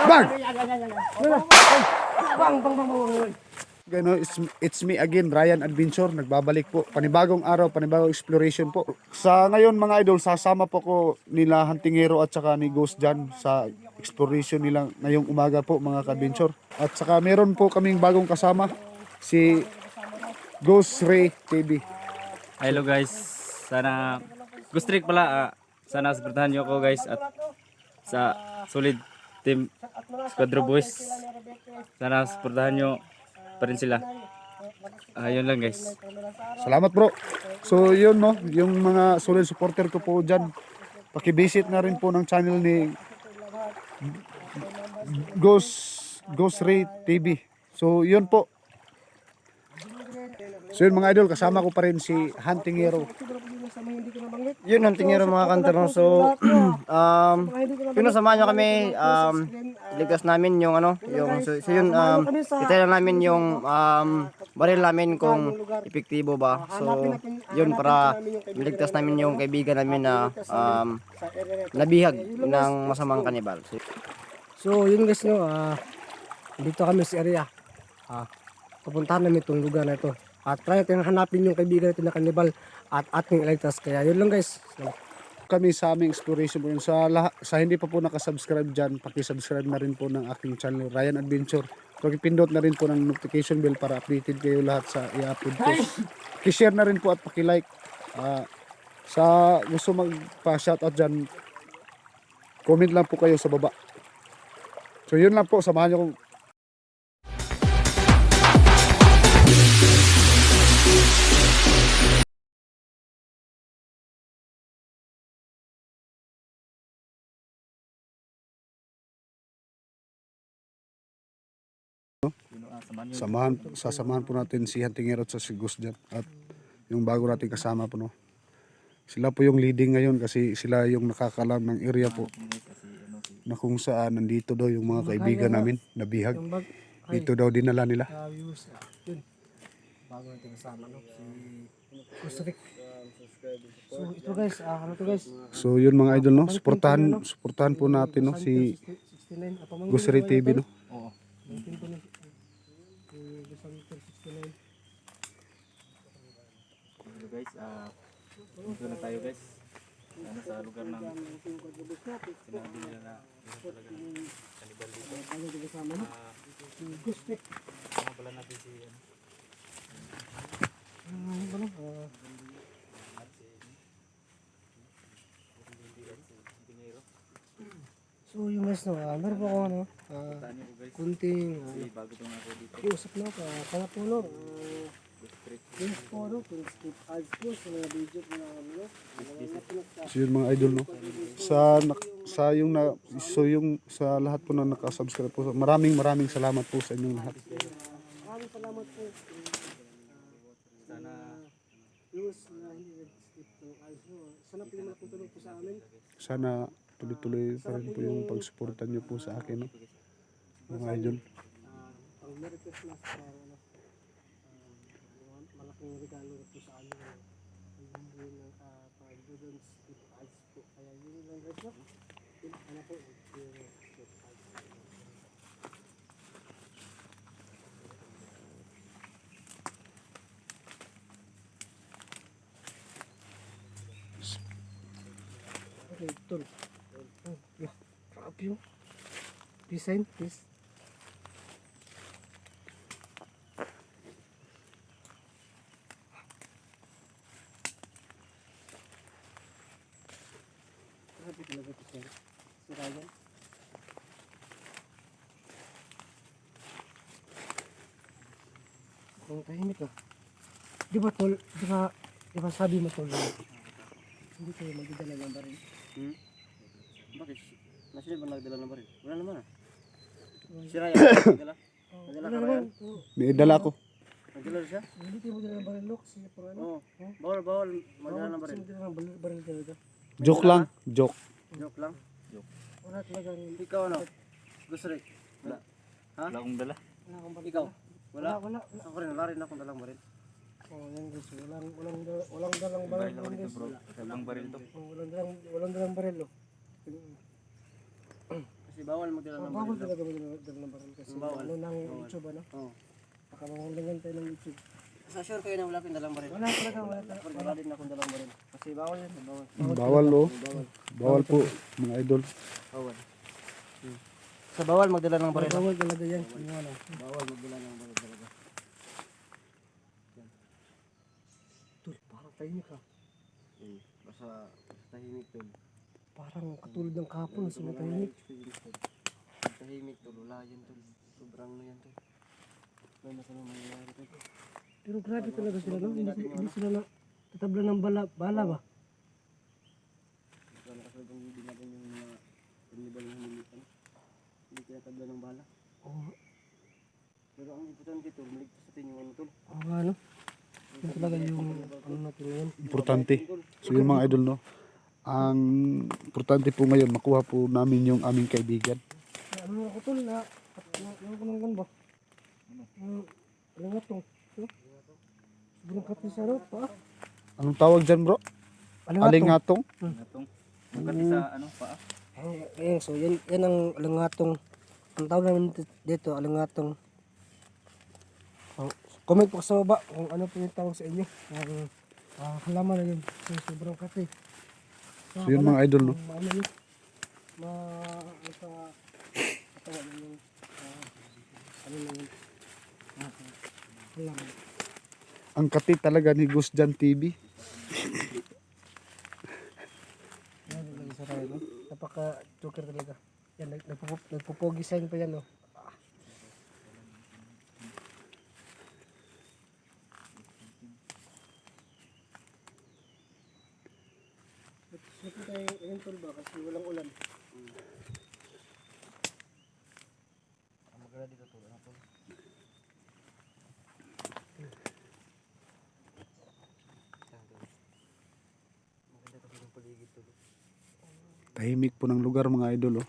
Bang! Gano, it's me again, Ryan Adventure. Nagbabalik po. Panibagong araw, panibagong exploration po. Sa ngayon mga idol, sasama po ko nila Huntingero at saka ni Ghost Jan sa exploration nila ngayong umaga po mga ka-adventure. At saka meron po kaming bagong kasama, si Ghost Ray TV. Hello guys, sana Ghost Trick pala, sana supportahan niyo ako guys at sa solid team Squadro Boys. Sana supportahan niyo pa rin sila. Yun lang guys. Salamat bro. So yun no, yung mga solid supporter ko po dyan, pakivisit na rin po ng channel ni Ghost Ray TV. So yun po. So yun mga idol, kasama ko pa rin si Huntingero. Yun, Huntingero mga kanter. So, pinasamahan nyo kami, iligtas namin yung ano, so yun, itala namin yung baril namin kung epektibo ba. So, yun, para iligtas namin yung kaibigan namin na nabihag ng masamang kanibal. So yun guys no, dito kami sa area. Pupuntahan namin itong lugar na ito. At try natin hanapin yung kaibigan natin na kanibal at ating iligtas. Kaya yun lang guys. Kami sa aming exploration po yun. Sa hindi pa po nakasubscribe dyan, pakisubscribe na rin po ng aking channel, Ryan Adventure. Pakipindot na rin po ng notification bell para updated kayo lahat sa i-upload ko. Pakishare na rin po at pakilike. Sa gusto magpa-shoutout dyan, comment lang po kayo sa baba. So yun lang po, samahan nyo kong sasamahan po natin si Huntingero at si Ghost dyan at yung bago natin kasama po no. Sila po yung leading ngayon kasi sila yung nakakalam ng area po na kung saan nandito daw yung mga kaibigan namin na bihag. Dito daw dinala nila. Bago natin kasama no, si Ghost Rick. So ito guys, ano to guys? So yun mga idol no, suportahan po natin no si Ghost Ray TV no. Oo. Hello guys, dito na tayo guys. Ano sa lugar ng sinabi nila na talaga kanibal dito. Pala natin si So yung guys no, meron po ako ano, kunting bago to nga ako dito. iusap na kaya po no. Yes po no, kung skip ads po sa mga video po na ano. So yun mga idol no. Sa lahat po na nakasubscribe po. Maraming salamat po sa inyong lahat. Maraming salamat po. Sana News na hindi nag-skip ng ads no. Sana po yung matutulong po sa amin. Sana tuloy-tuloy pa rin po yung pagsuporta nyo po sa akin no. Mga idol. Ang Merry Christmas para ano. Malaking regalo po sa amin. Yun ng pag-doon skip ads po. Kaya yun lang guys no. Ano po, skip ads. Okay, tol. Yeah, grab you. Design, please. Grabe talaga ito, sir. Si Ryan. Ang tahimik ah. Di ba tol, di ba sabi mo tol, hindi kayo magdadala ng baril? Bakit? Nasaan ba nagdala ng baril? Wala naman ah. Si Ryan, nagdala? Nagdala ka Ryan? May dala ko. Nagdala siya? Hindi kayo magdala ng baril, look. Sige po ano. Oo. Bawal magdala ng baril. Kasi magdala ng baril talaga. Joke lang, joke. Joke lang. Wala talaga rin. Ikaw ano? Gusto rin? Wala. Ha? wala akong dala. Wala akong baril. Ikaw? Wala? Wala. Ako rin, wala rin akong dalang baril. Oh, yan guys. Walang dalang baril. Baril ako dito bro. Ibang baril to. Oh, walang dalang baril. Oh. Kasi bawal magdala ng Bawal baril. talaga magdala ng baril kasi Bawal. ano ng YouTube ano. Oo. Baka mahulingan tayo ng YouTube. Sa sure kayo na wala kang dalang baril. Wala talaga, wala talaga. Wala din akong dalang baril. Kasi bawal yan, bawal. Bawal oh. Bawal po mga idol. Bawal. Sa bawal magdala ng baril. Bawal talaga yan. Yung ano. Bawal magdala ng baril talaga. Tol, parang tahimik ha. Basta tahimik tol. Parang katulad ng kahapon, sila tahimik. Tahimik tol, wala yan tol. Sobrang ano yan tol. May masama mangyayari tol. Pero grabe talaga sila, no? Hindi sila na tatabla ng bala ba? Wala nakasalubong din natin yung mga kanibal na humilitan. Hindi kaya tabla ng bala. Oo, Pero ang importante tol, maligtas natin yung ano tol. oo nga, no? Yun talaga yung ano natin ngayon. Importante. So yun mga idol no. Ang importante po ngayon makuha po namin yung aming kaibigan. Ano ako tol na, ano ko nang ba? Ano nga to? Sobrang kapis siya, no? Pa? Anong tawag dyan bro? Alingatong? Natong. Bukati sa ano paa. Ayun, so yan ang alangatong. Ang tawag namin dito, alangatong. Oh, comment po sa baba kung ano po yung tawag sa inyo. Ang halaman na yun. So, sobrang kape. So yun mga idol no. Ano yun? Ano sa katawan yun? Ano na yun? Halaman. Ang kati talaga ni Gus Jan TV. Yan lang sa tayo, no? Napaka-joker talaga. Yan, nagpupogi sign pa yan, no? Siyempre tayo ngayon tol ba? Kasi walang ulan. Maganda dito tol, ano tol? Maganda kasi yung paligid tol. Tahimik po ng lugar mga idol oh.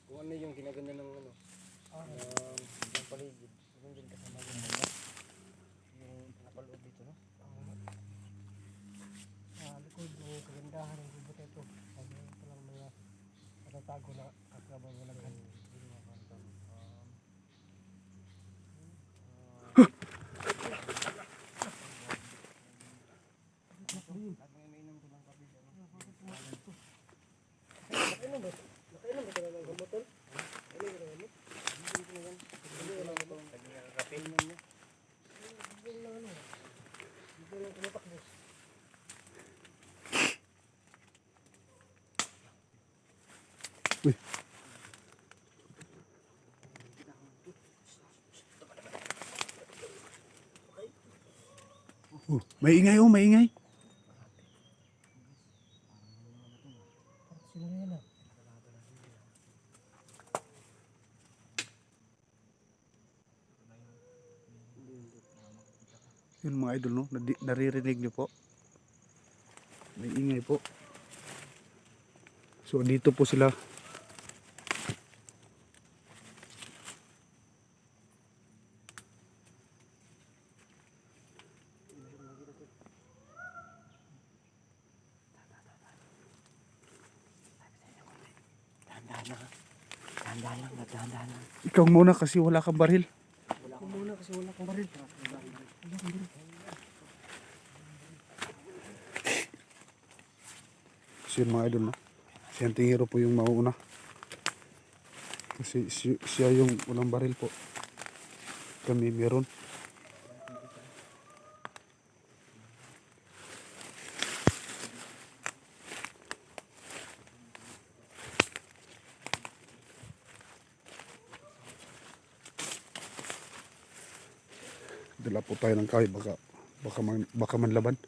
Kung ano yung ginaganda ng ano, ng paligid, yun din kasama yung ano, yung napaloob dito, no? Likod ng kagandahan ng bubot ito. Sabi ito lang mga natatago na kakrabang walang kan. Maingay oh, maingay. Sino na yan ah? Yun mga idol no, naririnig niyo po. May ingay po. So dito po sila. Dahan-dahan lang. Ikaw muna kasi wala kang baril. Ako muna kasi wala kang baril. So yun mga idol no. Si Antingero po yung mauuna. Kasi siya yung walang baril po. Kami meron. Dala po tayo ng kahoy baka manlaban.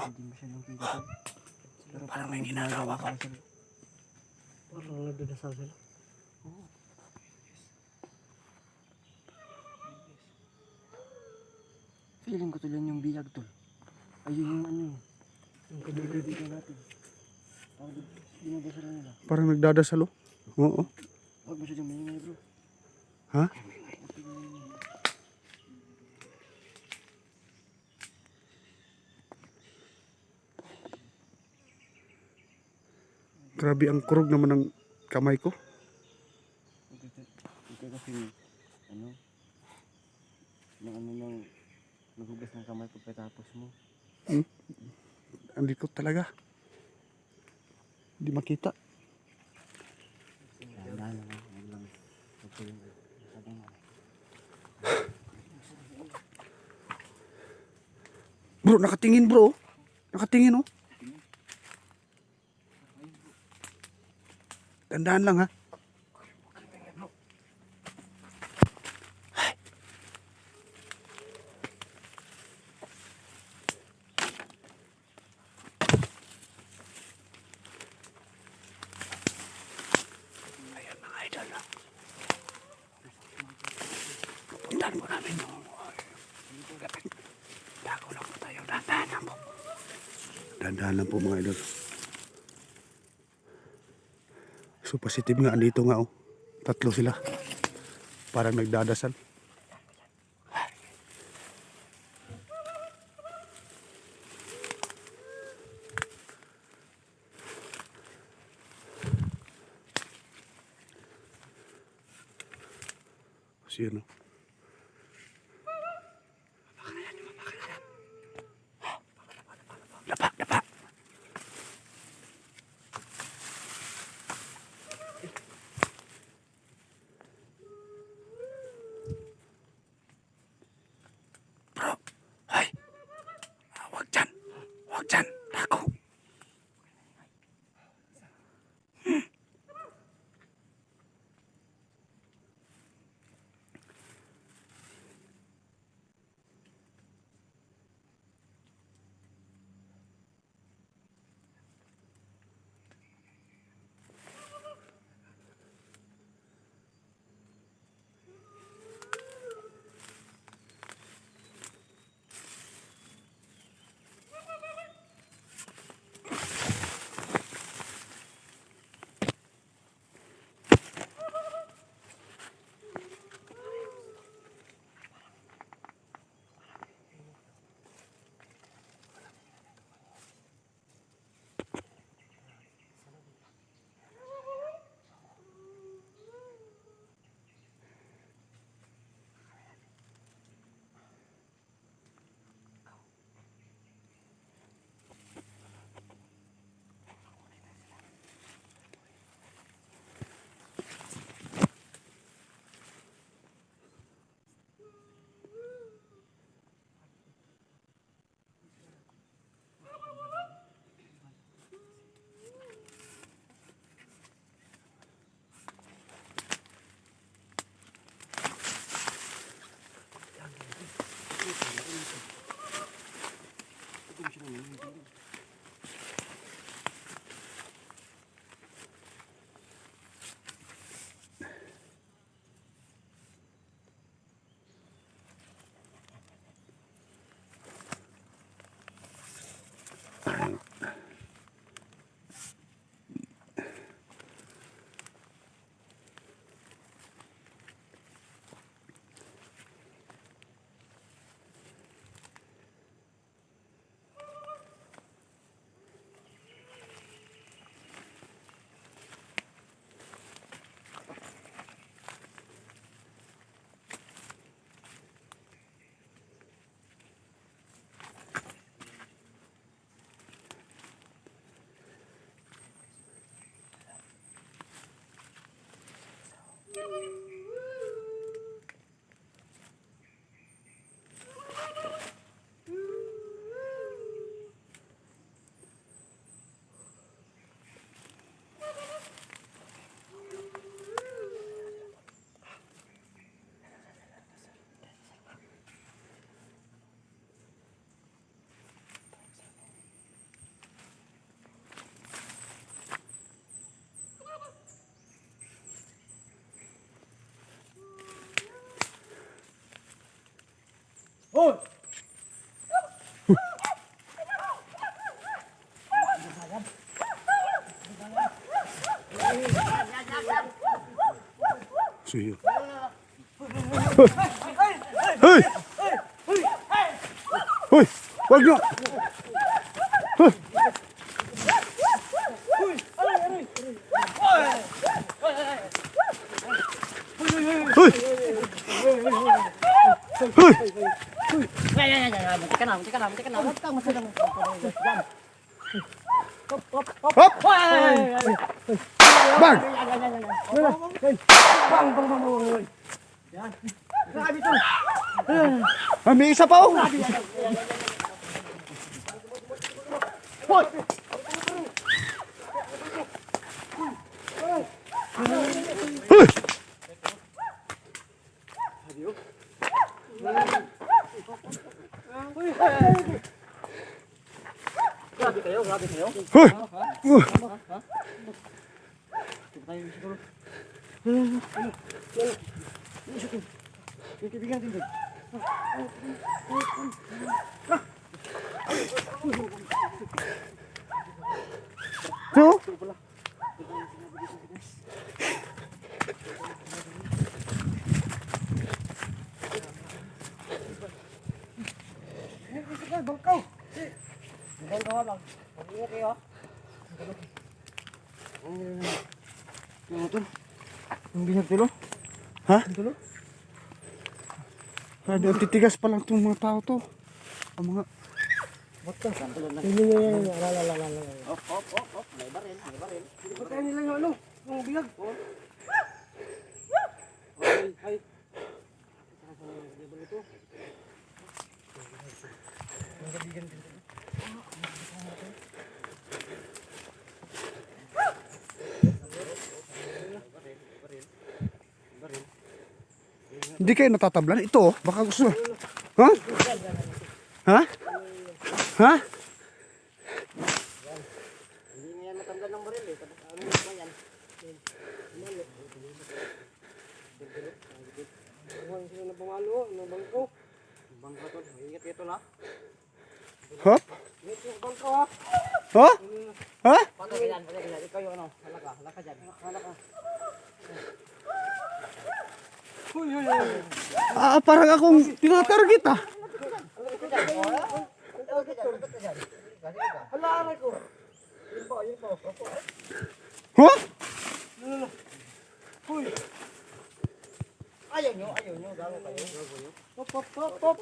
Hindi masyadong kita tol. Pero Parang may ginagawa ka. Parang nagdadasal sila. feeling ko tol yan yung biyag tol. Ayun yung ano yun. Yung kaibigan natin. Parang dinadasal nila. Parang nagdadasal oh. Oo. Huwag masyadong maingay bro. Ha? Grabe ang kurog naman ng kamay ko. Ikaw kasi, ano, nang naghugas ng kamay ko pagkatapos mo. Ang likot talaga. Hindi makita. Dahan lang, huwag lang. Bro, nakatingin bro. Nakatingin oh. Tandaan lang ha. Ayan mga idol. Puntahan mo namin yung dago lang po tayo. Dahan-dahan lang po. Dahan-dahan lang po mga idol. So positive nga, andito nga oh. Tatlo sila. Parang nagdadasal. Kasi yun oh. Lapa, lapa. Bro, ay. Wag dyan. Wag dyan. Tako. Suyo. Hoy! Hoy! Wag nyo! Hoy! Hoy! Hop! Bang! Ah, may isa pa oh! Hoy! Hoy! Ito? Ang binagtulo. Ha? Grabe, ang titigas pa lang itong mga tao to. Ang mga... Patayin nila yung ano, yung biyag. Hindi kayo natatablan. Ito oh, baka gusto. Ha? Ha? Ha? Hindi nga yan matanggal ng baril eh. Tapos ano ba yan? Huwag sila na pumalo, ng bangko. Bangka to. Ingat ito na. Hop? Ito yung bangko ha. Ha? Ha? Patay yan. Ikaw yung ano. Halaka dyan. Halaka. Ah, parang akong tinatarget ah. Hala, aray ko. Yun po. Ha? Ayaw nyo. Gago kayo. Pop.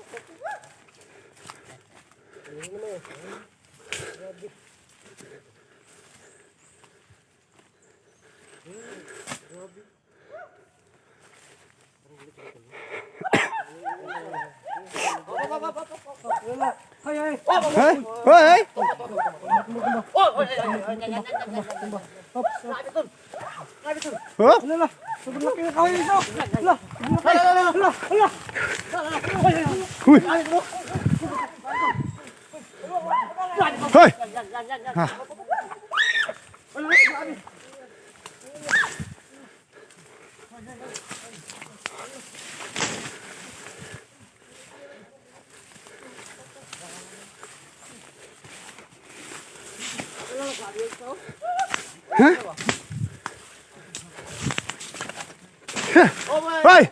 Hay. Hey! Hey! Ha? Hala, sobrang laki ng kahoy ito. Hala. Uy! Hey! Ha? Ha? Hey!